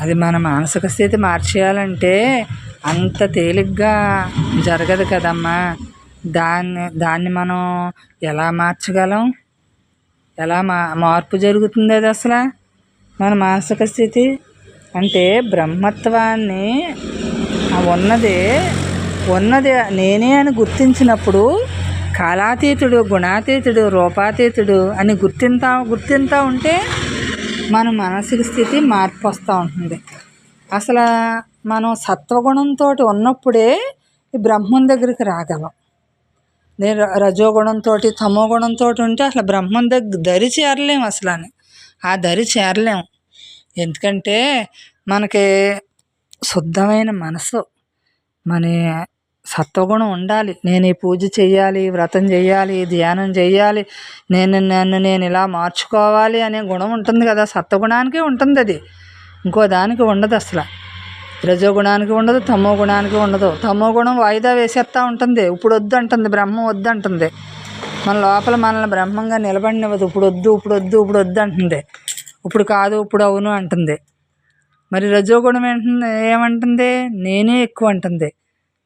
అది మన మానసిక స్థితి మార్చేయాలంటే అంత తేలిగ్గా జరగదు కదమ్మా. దాన్ని మనం ఎలా మార్చగలం? ఎలా మార్పు జరుగుతుంది అది అసలు మన మానసిక స్థితి అంటే బ్రహ్మత్వాన్ని ఉన్నదే నేనే అని గుర్తించినప్పుడు కాలాతీతుడు, గుణాతీతుడు, రూపాతీతుడు అని గుర్తింతా ఉంటే మన మానసిక స్థితి మార్పు వస్తూ ఉంటుంది. అసలు మనం సత్వగుణంతో ఉన్నప్పుడే ఈ బ్రహ్మం దగ్గరికి రాగలం. నేను రజోగుణంతో తమో గుణంతో ఉంటే అసలు బ్రహ్మం దరి చేరలేము. అసలు ఆ దరి చేరలేము. ఎందుకంటే మనకి శుద్ధమైన మనసు, మన సత్వగుణం ఉండాలి. నేను ఈ పూజ చెయ్యాలి, వ్రతం చెయ్యాలి, ధ్యానం చెయ్యాలి, నేను ఇలా మార్చుకోవాలి అనే గుణం ఉంటుంది కదా. సత్వగుణానికే ఉంటుంది అది, ఇంకో దానికి ఉండదు. అసలు రజోగుణానికి ఉండదు, తమో గుణానికి ఉండదు. తమో గుణం వాయిదా వేసేస్తూ ఉంటుంది. ఇప్పుడు వద్దు అంటుంది, బ్రహ్మం వద్దు అంటుంది. మన లోపల మనల్ని బ్రహ్మంగా నిలబడినవ్వదు. ఇప్పుడు వద్దు అంటుంది. ఇప్పుడు కాదు, ఇప్పుడు అవును అంటుంది. మరి రజోగుణం ఏమంటుంది? నేనే ఎక్కువ అంటుంది,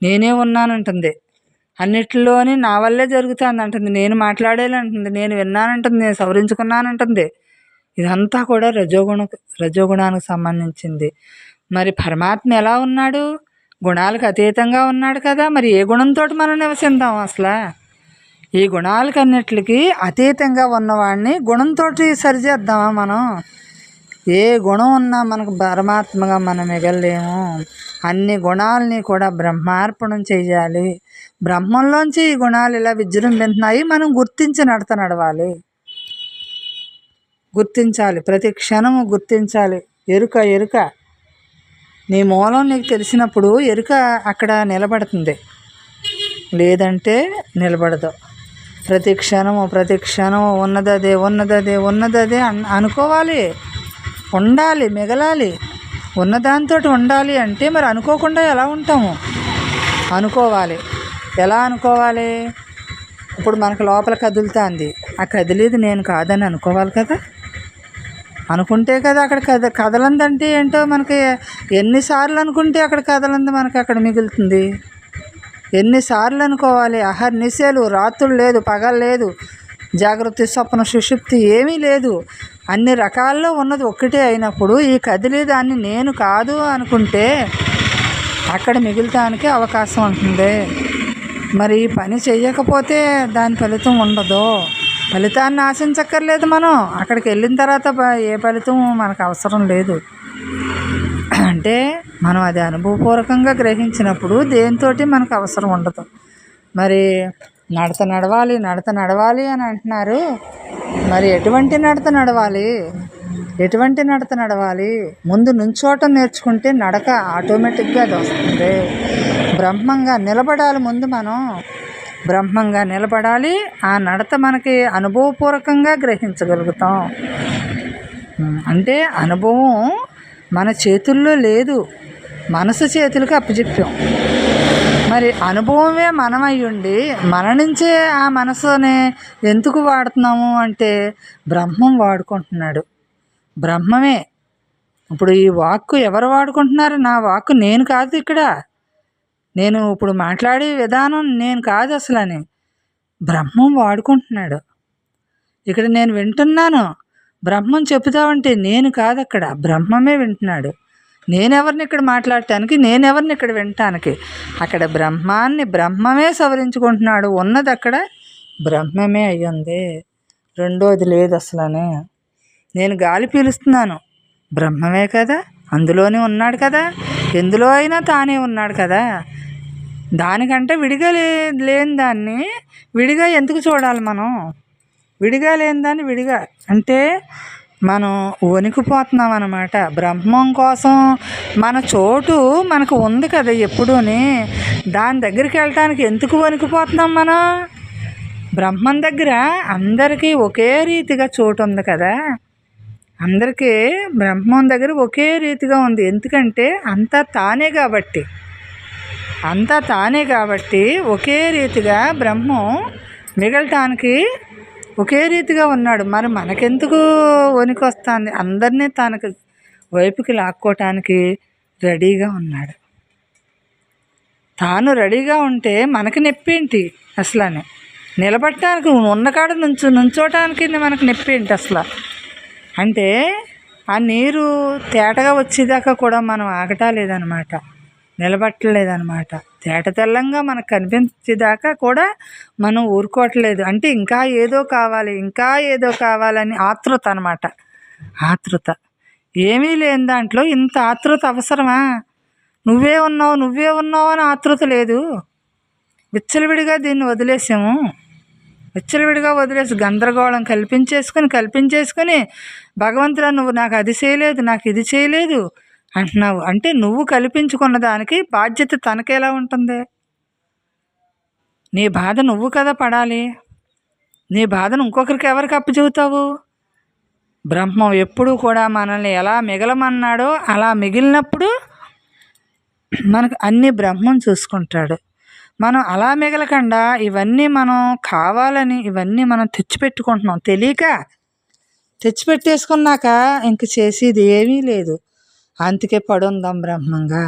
నేనే ఉన్నానంటుంది, అన్నిటిలోని నా వల్లే జరుగుతుంది అంటుంది, నేను మాట్లాడేలంటుంది, నేను విన్నానంటుంది, నేను సవరించుకున్నానంటుంది. ఇదంతా కూడా రజోగుణానికి సంబంధించింది. మరి పరమాత్మ ఎలా ఉన్నాడు? గుణాలకు అతీతంగా ఉన్నాడు కదా. మరి ఏ గుణంతో మనం నివసిద్దాం? అసలు ఈ గుణాలకన్నిటికి అతీతంగా ఉన్నవాడిని గుణంతో సరిచేద్దామా మనం? ఏ గుణం ఉన్నా మనకు పరమాత్మగా మనం మిగలలేము. అన్ని గుణాలని కూడా బ్రహ్మార్పణం చెయ్యాలి. బ్రహ్మంలోంచి ఈ గుణాలు ఇలా విజృంభిస్తున్నాయి. మనం గుర్తించి నడవాలి, గుర్తించాలి, ప్రతి క్షణము గుర్తించాలి. ఎరుక నీ మూలం నీకు తెలిసినప్పుడు ఎరుక అక్కడ నిలబడుతుంది, లేదంటే నిలబడదు. ప్రతి క్షణము ఉన్నదదే అనుకోవాలి, ఉండాలి, మిగలాలి. ఉన్నదాంతో ఉండాలి అంటే మరి అనుకోకుండా ఎలా ఉంటాము? అనుకోవాలి. ఎలా అనుకోవాలి? ఇప్పుడు మనకు లోపల కదులుతుంది, ఆ కదిలేది నేను కాదని అనుకోవాలి కదా. అనుకుంటే కదా అక్కడ కదలందంటే ఏంటో మనకి ఎన్నిసార్లు అనుకుంటే అక్కడ కదలంది మనకి అక్కడ మిగులుతుంది. ఎన్నిసార్లు అనుకోవాలి? అహర్నిశలు, రాత్రులు లేదు, పగలు లేదు, జాగ్రత్త, స్వప్న, సుషుప్తి ఏమీ లేదు. అన్ని రకాల్లో ఉన్నది ఒక్కటే అయినప్పుడు ఈ కదిలేదాన్ని నేను కాదు అనుకుంటే అక్కడ మిగులుతానికి అవకాశం ఉంటుంది. మరి ఈ పని చెయ్యకపోతే దాని ఫలితం ఉండదు. ఫలితాన్ని ఆశించక్కర్లేదు. మనం అక్కడికి వెళ్ళిన తర్వాత ఏ ఫలితం మనకు అవసరం లేదు. అంటే మనం అది అనుభవపూర్వకంగా గ్రహించినప్పుడు దేనితోటి మనకు అవసరం ఉండదు. మరి నడత నడవాలి అని అంటున్నారు. మరి ఎటువంటి నడత నడవాలి? ముందు నుంచోటం నేర్చుకుంటే నడక ఆటోమేటిక్గా అది వస్తుంది. బ్రహ్మంగా నిలబడాలి. ముందు మనం బ్రహ్మంగా నిలబడాలి. ఆ నడత మనకి అనుభవపూర్వకంగా గ్రహించగలుగుతాం. అంటే అనుభవం మన చేతుల్లో లేదు, మనసు చేతులకు అప్పచెప్పాం. మరి అనుభవమే మనమయ్యుండి మన నుంచే ఆ మనసుని ఎందుకు వాడుతున్నాము అంటే బ్రహ్మం వాడుకుంటున్నాడు. బ్రహ్మమే. ఇప్పుడు ఈ వాక్కు ఎవరు వాడుకుంటున్నారు? నా వాక్కు నేను కాదు. ఇక్కడ నేను ఇప్పుడు మాట్లాడే విధానం నేను కాదు అసలు, బ్రహ్మం వాడుకుంటున్నాడు. ఇక్కడ నేను వింటున్నాను, బ్రహ్మం చెబుతావంటే నేను కాదు, అక్కడ బ్రహ్మమే వింటున్నాడు. నేనెవరిని ఇక్కడ మాట్లాడటానికి, నేనెవరిని ఇక్కడ వినటానికి? అక్కడ బ్రహ్మమే సవరించుకుంటున్నాడు. ఉన్నది అక్కడ బ్రహ్మమే అయ్యింది, రెండోది లేదు అసలు. నేను గాలి పీలుస్తున్నాను, బ్రహ్మమే కదా, అందులోనే ఉన్నాడు కదా, ఎందులో అయినా తానే ఉన్నాడు కదా. దానికంటే విడిగా లేని దాన్ని విడిగా ఎందుకు చూడాలి మనం? విడిగా లేని దాన్ని విడిగా అంటే మనం వణికిపోతున్నాం అన్నమాట. బ్రహ్మం కోసం మన చోటు మనకు ఉంది కదా ఎప్పుడూని, దాని దగ్గరికి వెళ్ళటానికి ఎందుకు వణికిపోతున్నాం మనం? బ్రహ్మం దగ్గర అందరికీ ఒకే రీతిగా చోటు ఉంది కదా. అందరికీ బ్రహ్మం దగ్గర ఒకే రీతిగా ఉంది. ఎందుకంటే అంతా తానే కాబట్టి ఒకే రీతిగా బ్రహ్మం మిగలటానికి ఒకే రీతిగా ఉన్నాడు. మరి మనకెందుకు వణికి వస్తుంది? అందరినీ తనకు వైపుకి లాక్కోవటానికి రెడీగా ఉన్నాడు. తాను రెడీగా ఉంటే మనకి నొప్పేంటి అసలు? నిలబడటానికి ఉన్నకాడ నుంచోటానికి మనకు నొప్పేంటి అసలు? అంటే ఆ నీరు తేటగా వచ్చేదాకా కూడా మనం ఆగటాలేదనమాట, నిలబట్టలేదనమాట. తేట తెల్లంగా మనకు కనిపించేదాకా కూడా మనం ఊరుకోవట్లేదు. అంటే ఇంకా ఏదో కావాలి, ఇంకా ఏదో కావాలని ఆతృత అనమాట. ఆతృత. ఏమీ లేని దాంట్లో ఇంత ఆతృత అవసరమా? నువ్వే ఉన్నావు అని ఆతృత లేదు. విచ్చలవిడిగా దీన్ని వదిలేసాము. విచ్చలవిడిగా వదిలేసి గందరగోళం కల్పించేసుకొని భగవంతుడా నువ్వు నాకు అది చేయలేదు, నాకు ఇది చేయలేదు అంటున్నావు. అంటే నువ్వు కల్పించుకున్న దానికి బాధ్యత తనకెలా ఉంటుంది? నీ బాధ నువ్వు కదా పడాలి. నీ బాధను ఇంకొకరికి ఎవరికి అప్పచెబుతావు? బ్రహ్మం ఎప్పుడూ కూడా మనల్ని ఎలా మిగలమన్నాడో అలా మిగిలినప్పుడు మనకు అన్ని బ్రహ్మం చూసుకుంటాడు. మనం అలా మిగలకుండా ఇవన్నీ మనం కావాలని ఇవన్నీ మనం తెచ్చిపెట్టుకుంటున్నాం. తెలియక తెచ్చిపెట్టేసుకున్నాక ఇంక చేసేది ఏమీ లేదు. అందుకే పడుందాం బ్రహ్మంగా.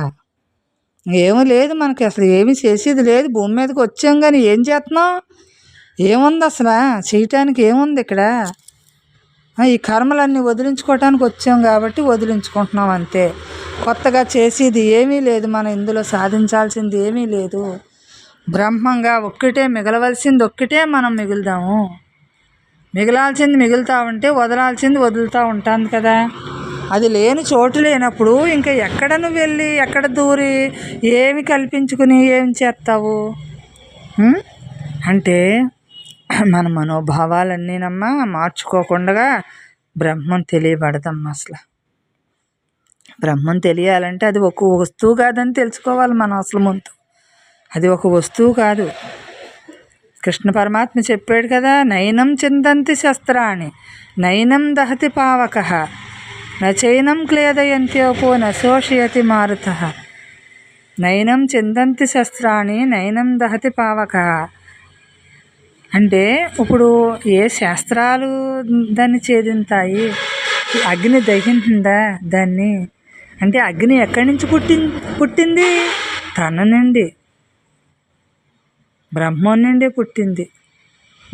ఏమీ లేదు మనకి, అసలు ఏమీ చేసేది లేదు. భూమి మీదకి వచ్చాం కానీ ఏం చేస్తున్నాం? ఏముంది అసలు? చేయటానికి ఏముంది ఇక్కడ? ఈ కర్మలన్నీ వదిలించుకోవటానికి వచ్చాం కాబట్టి వదిలించుకుంటున్నాం అంతే. కొత్తగా చేసేది ఏమీ లేదు. మనం ఇందులో సాధించాల్సింది ఏమీ లేదు. బ్రహ్మంగా ఒక్కటే మిగలవలసింది, ఒక్కటే మనం మిగులుదాము. మిగలాల్సింది మిగులుతూ ఉంటే వదలాల్సింది వదులుతూ ఉంటుంది కదా. అది లేని చోటు లేనప్పుడు ఇంకా ఎక్కడ నువ్వు వెళ్ళి ఎక్కడ దూరి ఏమి కల్పించుకుని ఏం చేస్తావు? అంటే మన మనోభావాలన్నీనమ్మా మార్చుకోకుండా బ్రహ్మం తెలియబడదమ్మా. అసలు బ్రహ్మం తెలియాలంటే అది ఒక వస్తువు కాదని తెలుసుకోవాలి మనం అసలు ముందు. అది ఒక వస్తువు కాదు. కృష్ణ పరమాత్మ చెప్పాడు కదా, నైనం చిందంతి శస్త్రాన్ని నైనం దహతి పావక నైనం క్లేదయంత్యోపో నశోషయతి మారుత. నైనం చిందంతి శస్త్రాన్ని నైనం దహతి పావక అంటే ఇప్పుడు ఏ శాస్త్రాలు దాన్ని ఛేదింతాయి? అగ్ని దహించిందా దాన్ని? అంటే అగ్ని ఎక్కడి నుంచి పుట్టింది? తన నుండి, బ్రహ్మం నుండి పుట్టింది.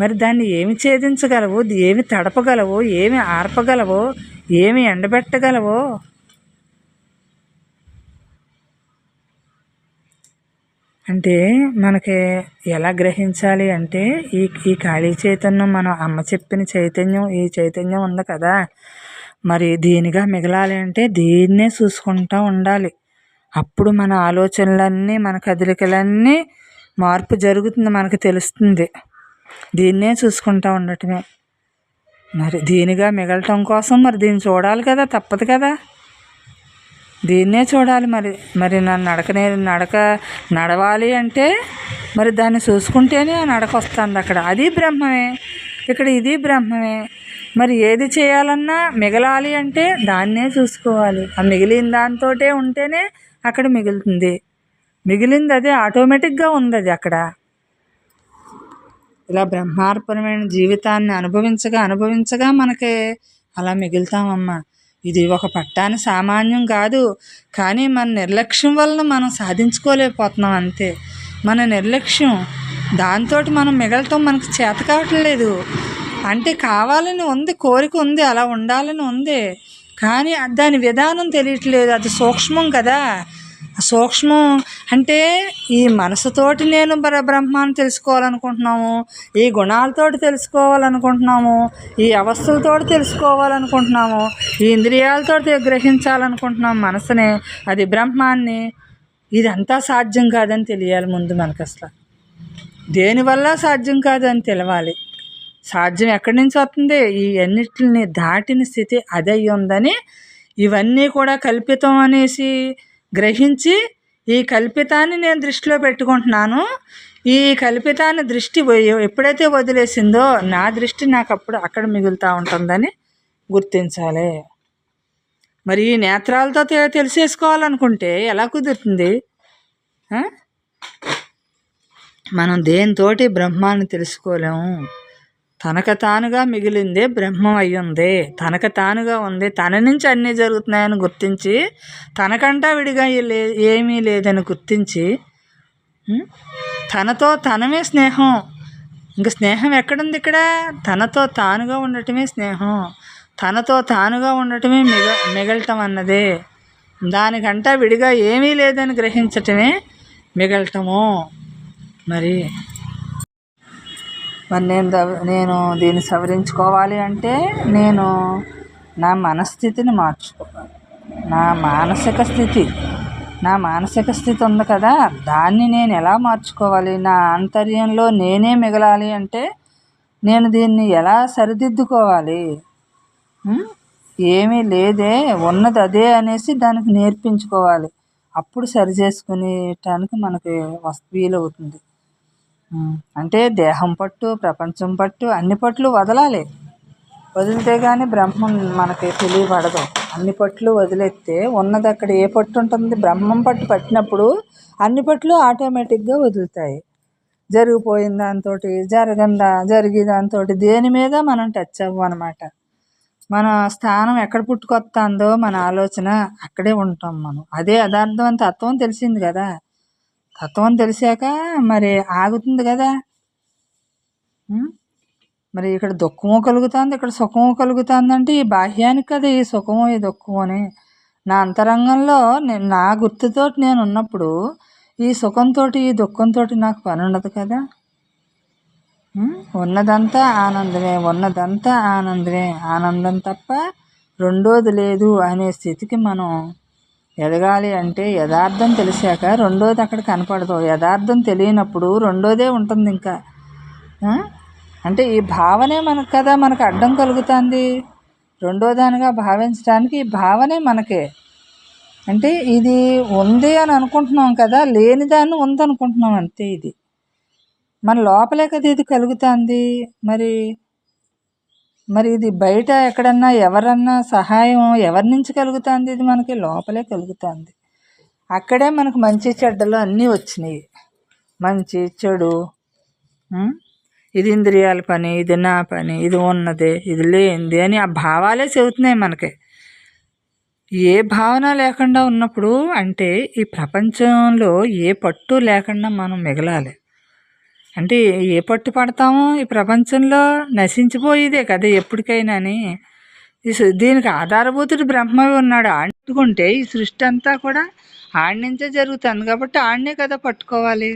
మరి దాన్ని ఏమి ఛేదించగలవు? ఏమి తడపగలవు? ఏమి ఆర్పగలవో? ఏమి ఎండబెట్టగలవో? అంటే మనకి ఎలా గ్రహించాలి అంటే ఈ ఖాళీ చైతన్యం, మనం అమ్మ చెప్పిన చైతన్యం, ఈ చైతన్యం ఉంది కదా, మరి దీనిగా మిగలాలి అంటే దీన్నే చూసుకుంటూ ఉండాలి. అప్పుడు మన ఆలోచనలన్నీ, మన కదలికలన్నీ మార్పు జరుగుతుంది, మనకు తెలుస్తుంది. దీన్నే చూసుకుంటూ ఉండటమే. మరి దీనిగా మిగలటం కోసం మరి దీన్ని చూడాలి కదా, తప్పదు కదా, దీన్నే చూడాలి. మరి నడక నడవాలి అంటే మరి దాన్ని చూసుకుంటేనే ఆ నడక వస్తుంది. అక్కడ అది బ్రహ్మమే, ఇక్కడ ఇది బ్రహ్మమే. మరి ఏది చేయాలన్నా మిగలాలి అంటే దాన్నే చూసుకోవాలి. ఆ మిగిలిన దాంతో ఉంటేనే అక్కడ మిగులుతుంది. మిగిలింది అదే ఆటోమేటిక్గా ఉంది అది అక్కడ. ఇలా బ్రహ్మార్పణమైన జీవితాన్ని అనుభవించగా మనకి అలా మిగులుతామమ్మా. ఇది ఒక పట్టాని సామాన్యం కాదు. కానీ మన నిర్లక్ష్యం వలన మనం సాధించుకోలేకపోతున్నాం అంతే. మన నిర్లక్ష్యం, దాంతో మనం మిగలటం మనకు చేత కావట్లేదు. అంటే కావాలని ఉంది, కోరిక ఉంది, అలా ఉండాలని ఉంది, కానీ దాని విధానం తెలియట్లేదు. అది సూక్ష్మం కదా. సూక్ష్మం అంటే ఈ మనసుతోటి నేను బ్రహ్మాన్ని తెలుసుకోవాలనుకుంటున్నాము, ఈ గుణాలతోటి తెలుసుకోవాలనుకుంటున్నాము, ఈ అవస్థలతోటి తెలుసుకోవాలనుకుంటున్నాము, ఈ ఇంద్రియాలతోటి గ్రహించాలనుకుంటున్నాము మనసునే, అది బ్రహ్మాన్ని. ఇదంతా సాధ్యం కాదని తెలియాలి ముందు మనకు. అసలు దేనివల్ల సాధ్యం కాదు అని తెలవాలి. సాధ్యం ఎక్కడి నుంచి వస్తుంది? ఈ అన్నిటిని దాటిన స్థితి అదే ఉందని, ఇవన్నీ కూడా కల్పితం అనేసి గ్రహించి ఈ కల్పితాన్ని నేను దృష్టిలో పెట్టుకుంటున్నాను. ఈ కల్పితాన్ని దృష్టి ఎప్పుడైతే వదిలేసిందో నా దృష్టి నాకు అప్పుడు అక్కడ మిగులుతూ ఉంటుందని గుర్తించాలి. మరి ఈ నేత్రాలతో తెలిసేసుకోవాలనుకుంటే ఎలా కుదురుతుంది? మనం దేనితోటి బ్రహ్మాన్ని తెలుసుకోలేము. తనకు తానుగా మిగిలిందే బ్రహ్మం అయ్యుంది, తనకు తానుగా ఉంది, తన నుంచి అన్నీ జరుగుతున్నాయని గుర్తించి, తనకంటా విడిగా ఏమీ లేదని గుర్తించి, తనతో తనమే స్నేహం. ఇంక స్నేహం ఎక్కడుంది ఇక్కడ? తనతో తానుగా ఉండటమే స్నేహం, తనతో తానుగా ఉండటమే మిగలటం అన్నదే. దానికంటా విడిగా ఏమీ లేదని గ్రహించటమే మిగలటము. మరి నేను దీన్ని సవరించుకోవాలి అంటే నేను నా మనస్థితిని మార్చుకోవాలి. నా మానసిక స్థితి ఉంది కదా, దాన్ని నేను ఎలా మార్చుకోవాలి? నా ఆంతర్యంలో నేనే మిగలాలి అంటే నేను దీన్ని ఎలా సరిదిద్దుకోవాలి? ఏమీ లేదే, ఉన్నది అదే అనేసి దానికి నేర్పించుకోవాలి. అప్పుడు సరి చేసుకునేటానికి మనకి వీలవుతుంది. అంటే దేహం పట్టు, ప్రపంచం పట్టు, అన్ని పట్లు వదలాలి. వదిలితే కానీ బ్రహ్మం మనకి తెలియబడదు. అన్ని పట్లు వదిలేస్తే ఉన్నది అక్కడ ఏ పట్టు ఉంటుంది? బ్రహ్మం పట్టు పట్టినప్పుడు అన్ని పట్లు ఆటోమేటిక్గా వదులుతాయి. జరిగిపోయిన దాంతో జరిగే దాంతో దేని మీద మనం టచ్ అవ్వమన్నమాట. మన స్థానం ఎక్కడ పుట్టుకొస్తుందో మన ఆలోచన అక్కడే ఉంటాం మనం. అదే యథార్థం అని తత్వం తెలిసింది కదా. తత్వం తెలిసాక మరి ఆగుతుంది కదా. మరి ఇక్కడ దుఃఖము కలుగుతుంది, ఇక్కడ సుఖము కలుగుతుంది అంటే ఈ బాహ్యానికి కదా ఈ సుఖము ఈ దుఃఖము అని. నా అంతరంగంలో నా గుర్తుతో నేను ఉన్నప్పుడు ఈ సుఖంతో ఈ దుఃఖంతో నాకు పని ఉండదు కదా. ఉన్నదంతా ఆనందమే, ఆనందం తప్ప రెండోది లేదు అనే స్థితికి మనం ఎదగాలి. అంటే యథార్థం తెలిసాక రెండోది అక్కడ కనపడదు. యథార్థం తెలియనప్పుడు రెండోదే ఉంటుంది ఇంకా. అంటే ఈ భావనే మనకు అడ్డం కలుగుతుంది. రెండో దానిగా భావించడానికి ఈ భావనే మనకే. అంటే ఇది ఉంది అని అనుకుంటున్నాం కదా, లేని దాన్ని ఉందనుకుంటున్నాం అంతే. ఇది మన లోపలే కదా ఇది కలుగుతుంది. మరి ఇది బయట ఎక్కడన్నా ఎవరన్నా సహాయం ఎవరి నుంచి కలుగుతుంది? ఇది మనకి లోపలే కలుగుతుంది. అక్కడే మనకు మంచి చెడ్డలు అన్నీ వచ్చినాయి. మంచి చెడు, ఇది ఇంద్రియాల పని, ఇది నా పని, ఇది ఉన్నది, ఇది లేనిది అని ఆ భావాలే చెబుతున్నాయి మనకి. ఏ భావన లేకుండా ఉన్నప్పుడు అంటే ఈ ప్రపంచంలో ఏ పట్టు లేకుండా మనం మిగలాలి. అంటే ఏ పట్టు పడతామో ఈ ప్రపంచంలో నశించిపోయేదే కదా ఎప్పటికైనాని. దీనికి ఆధారభూతుడు బ్రహ్మవి ఉన్నాడు. ఆడుకుంటే ఈ సృష్టి అంతా కూడా ఆడి నుంచే జరుగుతుంది కాబట్టి ఆడనే కదా పట్టుకోవాలి.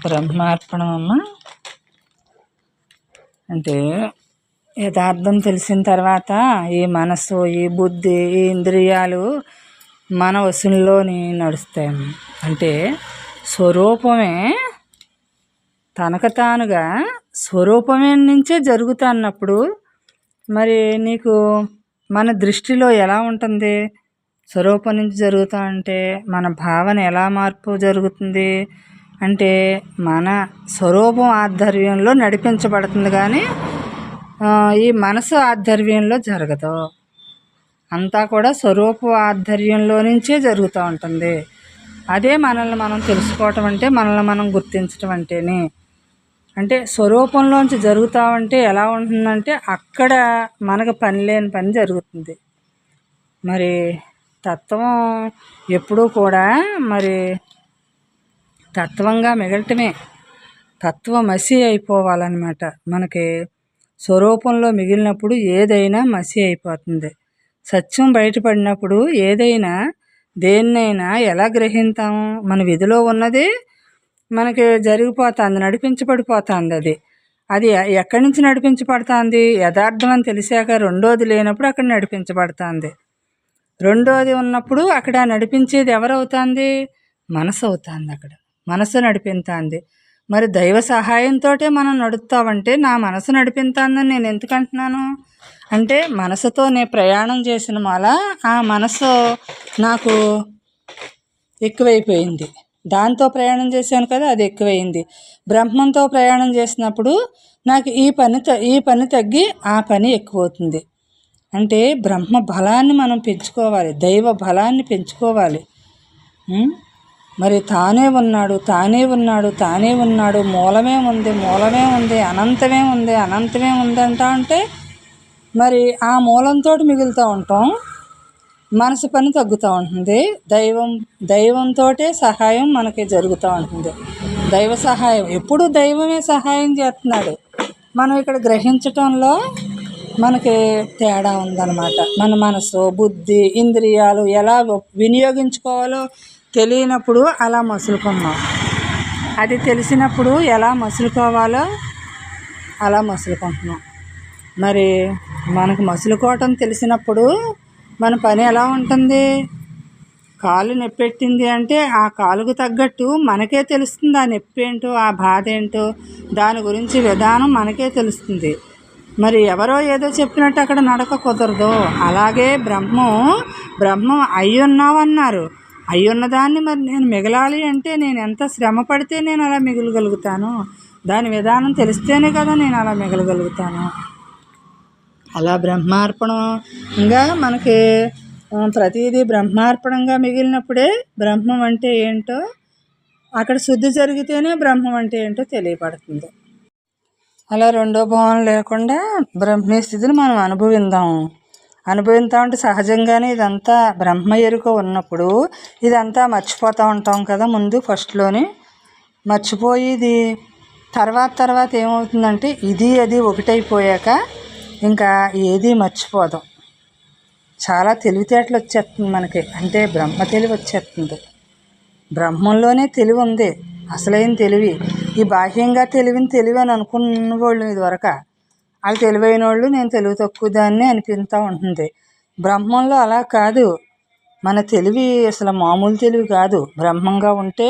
బ్రహ్మార్పణం అమ్మ అంటే యథార్థం తెలిసిన తర్వాత ఈ మనసు, ఈ బుద్ధి, ఈ ఇంద్రియాలు మన వశంలోని నడుస్తాయి. అంటే స్వరూపమే తనకు తానుగా స్వరూపమే నుంచే జరుగుతున్నప్పుడు మరి నీకు మన దృష్టిలో ఎలా ఉంటుంది? స్వరూపం నుంచి జరుగుతా అంటే మన భావన ఎలా మార్పు జరుగుతుంది అంటే మన స్వరూపం ఆధ్వర్యంలో నడిపించబడుతుంది, కానీ ఈ మనసు ఆధ్వర్యంలో జరగదు. అంతా కూడా స్వరూప ఆధ్వర్యంలో నుంచే జరుగుతూ ఉంటుంది. అదే మనల్ని మనం తెలుసుకోవటం అంటే, మనల్ని మనం గుర్తించటం అంటేనే. అంటే స్వరూపంలోంచి జరుగుతూ ఉంటే ఎలా ఉంటుందంటే అక్కడ మనకు పని లేని పని జరుగుతుంది. మరి తత్వం ఎప్పుడూ కూడా మరి తత్వంగా మిగలటమే, తత్వమసి అయిపోవాలన్నమాట. మనకి స్వరూపంలో మిగిలినప్పుడు ఏదైనా మసి అయిపోతుంది. సత్యం బయటపడినప్పుడు ఏదైనా దేన్నైనా ఎలా గ్రహింతాము? మన విధిలో ఉన్నది మనకి జరిగిపోతుంది, నడిపించబడిపోతుంది. అది ఎక్కడి నుంచి నడిపించబడుతుంది? యథార్థం అని తెలిసాక రెండోది లేనప్పుడు అక్కడ నడిపించబడుతుంది. రెండోది ఉన్నప్పుడు అక్కడ నడిపించేది ఎవరవుతుంది? మనసు అవుతుంది. అక్కడ మనసు నడిపిస్తుంది. మరి దైవ సహాయంతో మనం నడుస్తామంటే నా మనసు నడిపిస్తుందని నేను ఎందుకు అంటున్నాను అంటే, మనసుతో నేను ప్రయాణం చేసిన మాల ఆ మనసు నాకు ఎక్కువైపోయింది. దాంతో ప్రయాణం చేశాను కదా, అది ఎక్కువైంది. బ్రహ్మంతో ప్రయాణం చేసినప్పుడు నాకు ఈ పని తగ్గి ఆ పని ఎక్కువ అవుతుంది. అంటే బ్రహ్మ బలాన్ని మనం పెంచుకోవాలి, దైవ బలాన్ని పెంచుకోవాలి. మరి తానే ఉన్నాడు, తానే ఉన్నాడు, తానే ఉన్నాడు, మూలమే ఉంది, మూలమే ఉంది, అనంతమే ఉంది, అనంతమే ఉంది అంటే మరి ఆ మూలంతో మిగులుతూ ఉంటాం. మనసు పని తగ్గుతూ ఉంటుంది. దైవంతో సహాయం మనకి జరుగుతూ ఉంటుంది. దైవ సహాయం ఎప్పుడు దైవమే సహాయం చేస్తున్నాడు. మనం ఇక్కడ గ్రహించటంలో మనకి తేడా ఉందన్నమాట. మన మనసు, బుద్ధి, ఇంద్రియాలు ఎలా వినియోగించుకోవాలో తెలియనప్పుడు అలా మసులుకున్నాం. అది తెలిసినప్పుడు ఎలా మసులుకోవాలో అలా మసులుకుంటున్నాం. మరి మనకు మసులుకోవటం తెలిసినప్పుడు మన పని ఎలా ఉంటుంది? కాలు నొప్పెట్టింది అంటే ఆ కాలుకు తగ్గట్టు మనకే తెలుస్తుంది ఆ నొప్పి ఏంటో, ఆ బాధ ఏంటో, దాని గురించి విధానం మనకే తెలుస్తుంది. మరి ఎవరో ఏదో చెప్పినట్టు అక్కడ నడక కుదరదు. అలాగే బ్రహ్మం అయ్యున్నావన్నారు. అయ్యున్న దాన్ని మరి నేను మిగలాలి అంటే నేను ఎంత శ్రమ పడితే నేను అలా మిగలగలుగుతాను? దాని విధానం తెలిస్తేనే కదా నేను అలా మిగలగలుగుతాను. అలా బ్రహ్మార్పణంగా మనకి ప్రతిదీ బ్రహ్మార్పణంగా మిగిలినప్పుడే బ్రహ్మం అంటే ఏంటో, అక్కడ శుద్ధి జరిగితేనే బ్రహ్మం అంటే ఏంటో తెలియపడుతుంది. అలా రెండో భావన లేకుండా బ్రహ్మీ స్థితిని మనం అనుభవిస్తూ ఉంటే సహజంగానే ఇదంతా బ్రహ్మ ఎరుక ఉన్నప్పుడు ఇదంతా మర్చిపోతూ ఉంటాం కదా. ముందు ఫస్ట్లోనే మర్చిపోయి ఇది తర్వాత ఏమవుతుందంటే ఇది అది ఒకటైపోయాక ఇంకా ఏది మర్చిపోదాం. చాలా తెలివితేటలు వచ్చేస్తుంది మనకి. అంటే బ్రహ్మ తెలివి వచ్చేస్తుంది. బ్రహ్మంలోనే తెలివి ఉంది, అసలైన తెలివి. ఈ బాహ్యంగా తెలివి అని అనుకున్న వాళ్ళు ఇదివరకు వాళ్ళు తెలివైన వాళ్ళు, నేను తెలివి తక్కువ దాన్ని అనిపిస్తూ ఉంటుంది. బ్రహ్మంలో అలా కాదు. మన తెలివి అసలు మామూలు తెలివి కాదు. బ్రహ్మంగా ఉంటే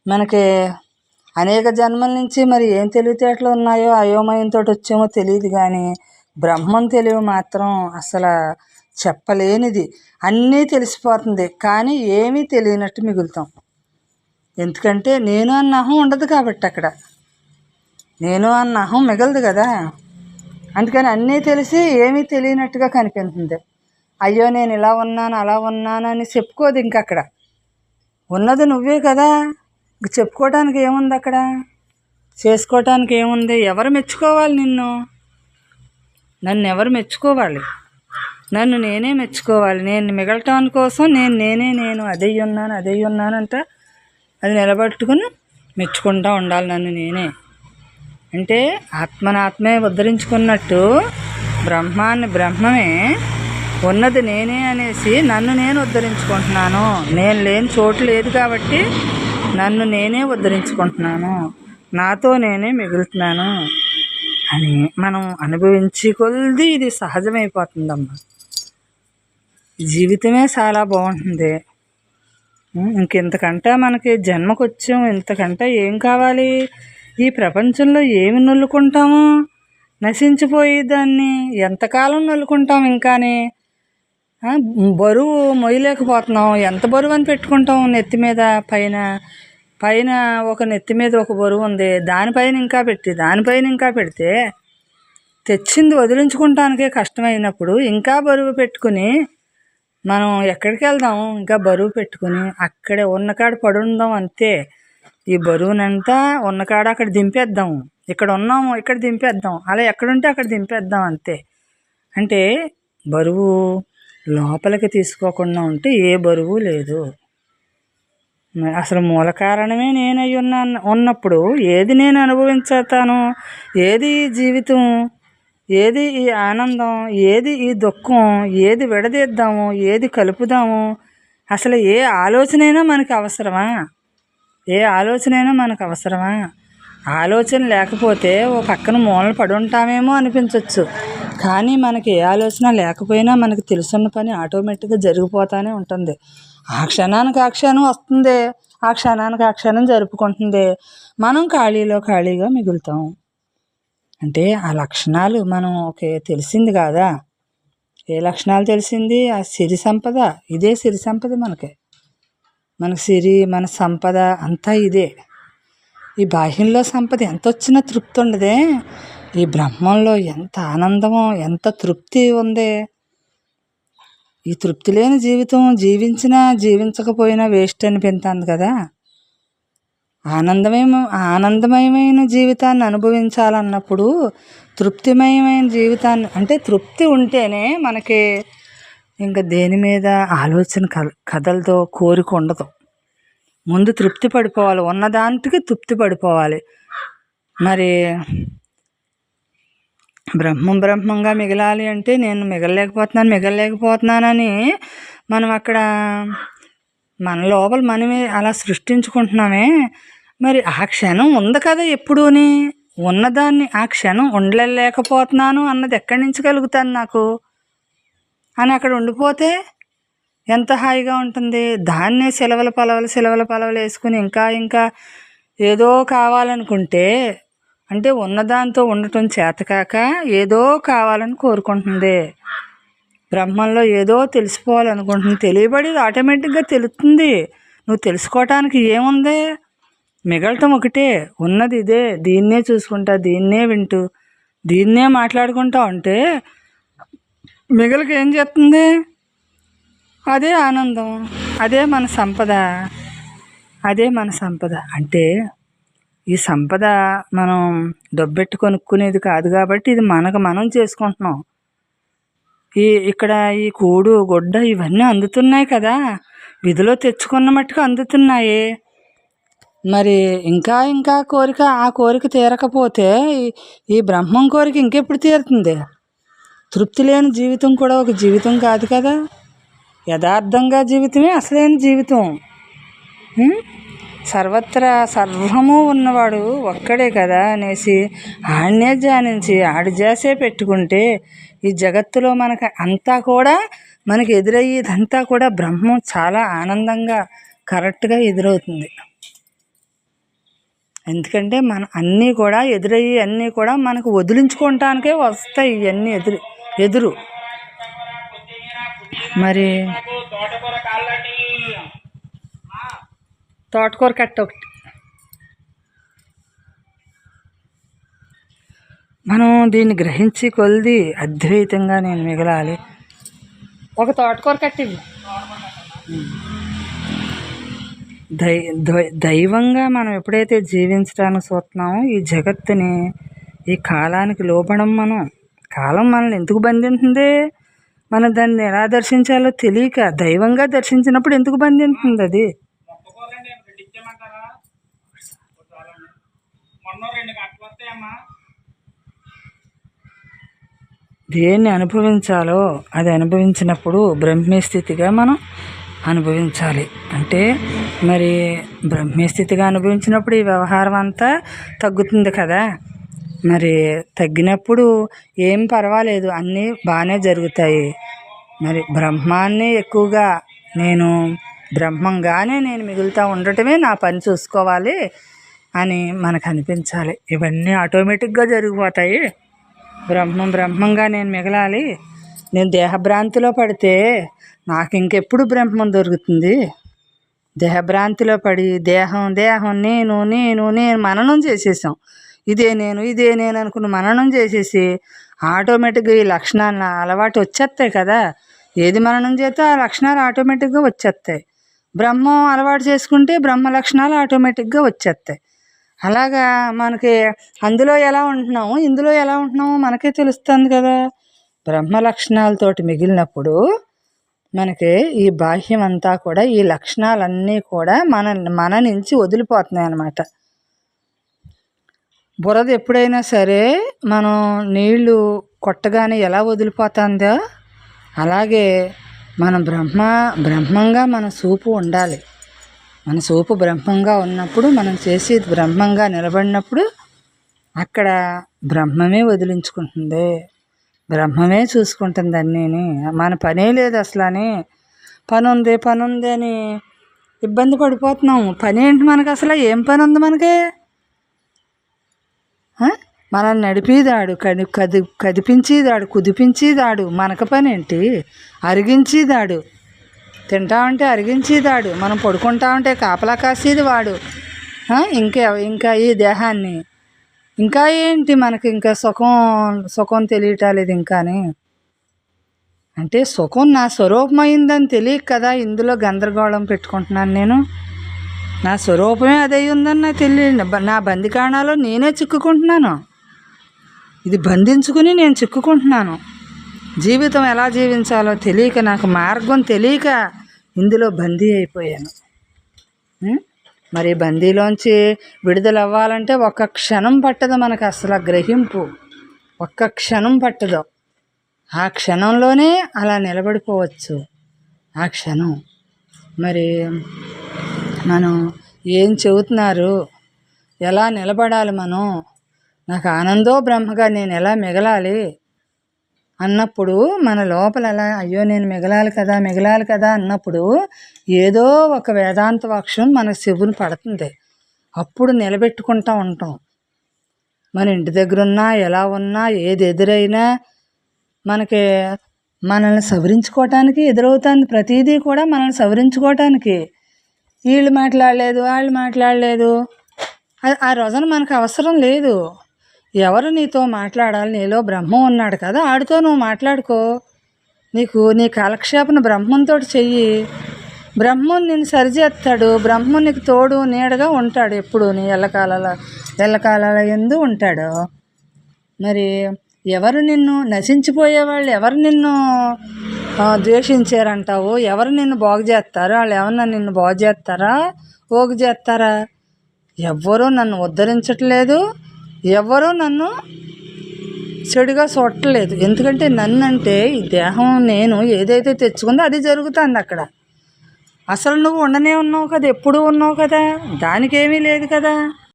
మనకి అనేక జన్మల నుంచి మరి ఏం తెలివితేటలు ఉన్నాయో అయోమయంతో వచ్చేమో తెలియదు, కానీ బ్రహ్మం తెలివి మాత్రం అసలు చెప్పలేనిది. అన్నీ తెలిసిపోతుంది, కానీ ఏమీ తెలియనట్టు మిగులుతాం. ఎందుకంటే నేను అన్న అహం ఉండదు కాబట్టి, అక్కడ నేను అన్న అహం మిగలదు కదా. అందుకని అన్నీ తెలిసి ఏమీ తెలియనట్టుగా కనిపిస్తుంది. అయ్యో నేను ఇలా ఉన్నాను అలా ఉన్నాను అని చెప్పుకోదు. ఇంక అక్కడ ఉన్నది నువ్వే కదా. చెప్పుకోవడానికి ఏముంది అక్కడ? చేసుకోవటానికి ఏముంది? ఎవరు మెచ్చుకోవాలి నిన్ను? నన్ను ఎవరు మెచ్చుకోవాలి? నన్ను నేనే మెచ్చుకోవాలి. నేను మిగలటం కోసం నేను అదే ఉన్నాను అంటే అది నిలబెట్టుకుని మెచ్చుకుంటూ ఉండాలి నన్ను నేనే. అంటే ఆత్మనాత్మే ఉద్ధరించుకున్నట్టు బ్రహ్మమే ఉన్నది నేనే అనేసి నన్ను నేను ఉద్ధరించుకుంటున్నాను. నేను లేని చోటు లేదు కాబట్టి నన్ను నేనే ఉద్ధరించుకుంటున్నాను, నాతో నేనే మిగులుతున్నాను అని మనం అనుభవించి కొలిది ఇది సహజమైపోతుందమ్మా. జీవితమే చాలా బాగుంటుంది. ఇంకెంతకంటే మనకి జన్మకొచ్చాం, ఇంతకంటే ఏం కావాలి? ఈ ప్రపంచంలో ఏమి నొల్లుకుంటాము? నశించిపోయి దాన్ని ఎంతకాలం నొల్లుకుంటాం? ఇంకానే బరువు మొయ్యలేకపోతున్నాం. ఎంత బరువు అని పెట్టుకుంటాం నెత్తి మీద? పైన పైన ఒక నెత్తి మీద ఒక బరువు ఉంది, దానిపైన ఇంకా పెడితే తెచ్చింది వదిలించుకుంటానికే కష్టమైనప్పుడు ఇంకా బరువు పెట్టుకుని మనం ఎక్కడికి వెళ్దాము? ఇంకా బరువు పెట్టుకుని అక్కడే ఉన్నకాడ పడుందాం అంతే. ఈ బరువునంతా ఉన్నకాడ అక్కడ దింపేద్దాము. ఇక్కడ ఉన్నాము, ఇక్కడ దింపేద్దాం. అలా ఎక్కడుంటే అక్కడ దింపేద్దాం అంతే. అంటే బరువు లోపలికి తీసుకోకుండా ఉంటే ఏ బరువు లేదు. అసలు మూల కారణమే నేనై ఉన్నప్పుడు ఏది నేను అనుభవించుతాను? ఏది ఈ జీవితం? ఏది ఈ ఆనందం? ఏది ఈ దుఃఖం? ఏది విడదీద్దాము? ఏది కలుపుదాము? అసలు ఏ ఆలోచనైనా మనకు అవసరమా? ఆలోచన లేకపోతే ఓ పక్కన మూలన పడి ఉంటామేమో అనిపించవచ్చు. కానీ మనకి ఏ ఆలోచన లేకపోయినా మనకు తెలుసున్న పని ఆటోమేటిక్గా జరిగిపోతూనే ఉంటుంది. ఆ క్షణానికి ఆ క్షణం వస్తుంది, ఆ క్షణానికి ఆ క్షణం జరుపుకుంటుంది. మనం ఖాళీగా మిగులుతాం. అంటే ఆ లక్షణాలు మనం తెలిసింది కాదా? ఏ లక్షణాలు తెలిసింది? ఆ సిరి సంపద. ఇదే సిరి సంపద మనకి. మన సిరి, మన సంపద అంతా ఇదే. ఈ బాహ్యంలో సంపద ఎంత వచ్చినా తృప్తి ఉండదే. ఈ బ్రహ్మంలో ఎంత ఆనందమో, ఎంత తృప్తి ఉంది. ఈ తృప్తి లేని జీవితం జీవించినా జీవించకపోయినా వేస్ట్ అనిపించింది కదా. ఆనందమయమైన జీవితాన్ని అనుభవించాలన్నప్పుడు తృప్తిమయమైన జీవితాన్ని, అంటే తృప్తి ఉంటేనే మనకి ఇంకా దేని మీద ఆలోచన కథలతో కోరిక ఉండదు. ముందు తృప్తి పడిపోవాలి, ఉన్నదానికి తృప్తి పడిపోవాలి. మరి బ్రహ్మంగా మిగలాలి అంటే నేను మిగలలేకపోతున్నానని మనం అక్కడ మన లోపల మనమే అలా సృష్టించుకుంటున్నామే. మరి ఆ క్షణం ఉంది కదా ఎప్పుడూని, ఉన్నదాన్ని ఆ క్షణం ఉండలేకపోతున్నాను అన్నది ఎక్కడి నుంచి కలుగుతాను నాకు అని అక్కడ ఉండిపోతే ఎంత హాయిగా ఉంటుంది. దాన్నే సెలవుల పలవలు వేసుకుని ఇంకా ఏదో కావాలనుకుంటే, అంటే ఉన్నదాంతో ఉండటం చేతకాక ఏదో కావాలని కోరుకుంటుంది. బ్రహ్మంలో ఏదో తెలుసుకోవాలనుకుంటుంది. తెలియబడేది ఆటోమేటిక్గా తెలుస్తుంది. నువ్వు తెలుసుకోవటానికి ఏముంది? మిగలటం ఒకటే. ఉన్నది ఇదే. దీన్నే చూసుకుంటా, దీన్నే వింటూ, దీన్నే మాట్లాడుకుంటా ఉంటే మిగలకి ఏం చేస్తుంది? అదే ఆనందం, అదే మన సంపద. అంటే ఈ సంపద మనం డబ్బెట్టు కొనుక్కునేది కాదు కాబట్టి ఇది మనకు మనం చేసుకుంటున్నాం. ఇక్కడ ఈ కూడు గుడ్డ ఇవన్నీ అందుతున్నాయి కదా, విధిలో తెచ్చుకున్న మట్టుకు అందుతున్నాయి. మరి ఇంకా కోరిక, ఆ కోరిక తీరకపోతే ఈ బ్రహ్మం కోరిక ఇంకెప్పుడు తీరుతుంది? తృప్తి లేని జీవితం కూడా ఒక జీవితం కాదు కదా. యథార్థంగా జీవితమే అసలైన జీవితం. సర్వము ఉన్నవాడు ఒక్కడే కదా అనేసి ఆడనే ధ్యానించి ఆడి జాసే పెట్టుకుంటే ఈ జగత్తులో మనకు అంతా కూడా మనకి ఎదురయ్యేదంతా కూడా బ్రహ్మం చాలా ఆనందంగా కరెక్ట్గా ఎదురవుతుంది. ఎందుకంటే మన అన్నీ కూడా ఎదురయ్యి అన్నీ కూడా మనకు వదిలించుకోవటానికే వస్తాయి. ఇవన్నీ ఎదురు మరి తోటకూర కట్ట ఒకటి మనం దీన్ని గ్రహించి కొలిది అద్వైతంగా నేను మిగలాలి. ఒక తోటకూర కట్టివి దైవంగా మనం ఎప్పుడైతే జీవించడానికి చూస్తున్నామో ఈ జగత్తుని, ఈ కాలానికి లోబడం కాలం మనల్ని ఎందుకు బంధించింది? మనం దాన్ని ఎలా దర్శించాలో తెలియక దైవంగా దర్శించినప్పుడు ఎందుకు బంధించింది అది? దేన్ని అనుభవించాలో అది అనుభవించినప్పుడు బ్రహ్మస్థితిగా మనం అనుభవించాలి. అంటే మరి బ్రహ్మస్థితిగా అనుభవించినప్పుడు ఈ వ్యవహారం అంతా తగ్గుతుంది కదా. మరి తగ్గినప్పుడు ఏం పర్వాలేదు, అన్నీ బాగానే జరుగుతాయి. మరి బ్రహ్మాన్ని ఎక్కువగా నేను బ్రహ్మంగానే నేను మిగులుతూ ఉండటమే నా పని చూసుకోవాలి అని మనకు అనిపించాలి. ఇవన్నీ ఆటోమేటిక్గా జరిగిపోతాయి. బ్రహ్మంగా నేను మిగలాలి. నేను దేహభ్రాంతిలో పడితే నాకు ఇంకెప్పుడు బ్రహ్మం దొరుకుతుంది? దేహభ్రాంతిలో పడి దేహం నేను నేను నేను మననం చేసేసాం. ఇదే నేను అనుకుని మననం చేసేసి ఆటోమేటిక్గా ఈ లక్షణాలు అలవాటు వచ్చేస్తాయి కదా. ఏది మననం చేస్తే ఆ లక్షణాలు ఆటోమేటిక్గా వచ్చేస్తాయి. బ్రహ్మం అలవాటు చేసుకుంటే బ్రహ్మ లక్షణాలు ఆటోమేటిక్గా వచ్చేస్తాయి. అలాగా మనకి అందులో ఎలా ఉంటున్నాము, ఇందులో ఎలా ఉంటున్నామో మనకే తెలుస్తుంది కదా. బ్రహ్మ లక్షణాలతోటి మిగిలినప్పుడు మనకి ఈ బాహ్యం అంతా కూడా ఈ లక్షణాలన్నీ కూడా మన నుంచి వదిలిపోతున్నాయి అన్నమాట. బురద ఎప్పుడైనా సరే మనం నీళ్లు కొట్టగానే ఎలా వదిలిపోతుందో అలాగే మనం బ్రహ్మంగా మన చూపు ఉండాలి. మన చూపు బ్రహ్మంగా ఉన్నప్పుడు, మనం చేసేది బ్రహ్మంగా నిలబడినప్పుడు అక్కడ బ్రహ్మమే వదిలించుకుంటుంది, బ్రహ్మమే చూసుకుంటుంది అన్నీని. మన పనే లేదు అసలు. అని పని ఉంది అని ఇబ్బంది పడిపోతున్నాము. పని ఏంటి మనకు? అసలు ఏం పని ఉంది మనకి? మనల్ని నడిపేదాడు, కదిపించేదాడు, కుదిపించేదాడు. మనకు పని ఏంటి? అరిగించేదాడు. తింటామంటే అరిగించేదాడు, మనం పడుకుంటామంటే కాపలా కాసేది వాడు. ఇంకా ఈ దేహాన్ని ఇంకా ఏంటి మనకి? ఇంకా సుఖం తెలియటాలేదు ఇంకాని. అంటే సుఖం నా స్వరూపమైందని తెలియక కదా ఇందులో గందరగోళం పెట్టుకుంటున్నాను నేను. నా స్వరూపమే అదై ఉందని నాకు తెలియదు. నా బందికాణాలో నేనే చిక్కుకుంటున్నాను. ఇది బంధించుకుని నేను చిక్కుకుంటున్నాను. జీవితం ఎలా జీవించాలో తెలియక, నాకు మార్గం తెలియక ఇందులో బందీ అయిపోయాను. మరి బందీలోంచి విడుదల అవ్వాలంటే ఒక్క క్షణం పట్టదు మనకు. అసలు గ్రహింపు ఒక్క క్షణం పట్టదు. ఆ క్షణంలోనే అలా నిలబడిపోవచ్చు. ఆ క్షణం మరి మనం ఏం చెబుతున్నారు, ఎలా నిలబడాలి మనం, నాకు ఆనందో బ్రహ్మగా నేను ఎలా మిగలాలి అన్నప్పుడు మన లోపల ఎలా అయ్యో నేను మిగలాలి కదా అన్నప్పుడు ఏదో ఒక వేదాంత వాక్యం మన చెవుని పడుతుంది. అప్పుడు నిలబెట్టుకుంటూ ఉంటాం. మన ఇంటి దగ్గర ఉన్నా, ఎలా ఉన్నా, ఏది ఎదురైనా మనల్ని సవరించుకోవటానికి ఎదురవుతుంది. ప్రతిదీ కూడా మనల్ని సవరించుకోవటానికి. వీళ్ళు మాట్లాడలేదు, వాళ్ళు మాట్లాడలేదు, ఆ రోజున మనకు అవసరం లేదు. ఎవరు నీతో మాట్లాడాలి? నీలో బ్రహ్మం ఉన్నాడు కదా, ఆడితో నువ్వు మాట్లాడుకో. నీ కాలక్షేపణ బ్రహ్మంతో చెయ్యి. బ్రహ్మం నిన్ను సరిచేస్తాడు. బ్రహ్మం నీకు తోడు నీడగా ఉంటాడు. ఎప్పుడు నీ ఎల్లకాలాల యందు ఉంటాడు. మరి ఎవరు నిన్ను నశించిపోయేవాళ్ళు ఎవరు నిన్ను ద్వేషించారంటావు? ఎవరు నిన్ను బాగు చేస్తారు? వాళ్ళు ఏమన్నా నిన్ను బాగు చేస్తారా, ఓగు చేస్తారా? ఎవ్వరూ నన్ను ఉద్ధరించట్లేదు, ఎవరూ నన్ను చెడుగా చూడట్లేదు. ఎందుకంటే నన్నంటే ఈ దేహం నేను ఏదైతే తెచ్చుకుందో అది జరుగుతుంది అక్కడ. అసలు నువ్వు ఉండనే ఉన్నావు కదా, ఎప్పుడూ ఉన్నావు కదా, దానికేమీ లేదు కదా.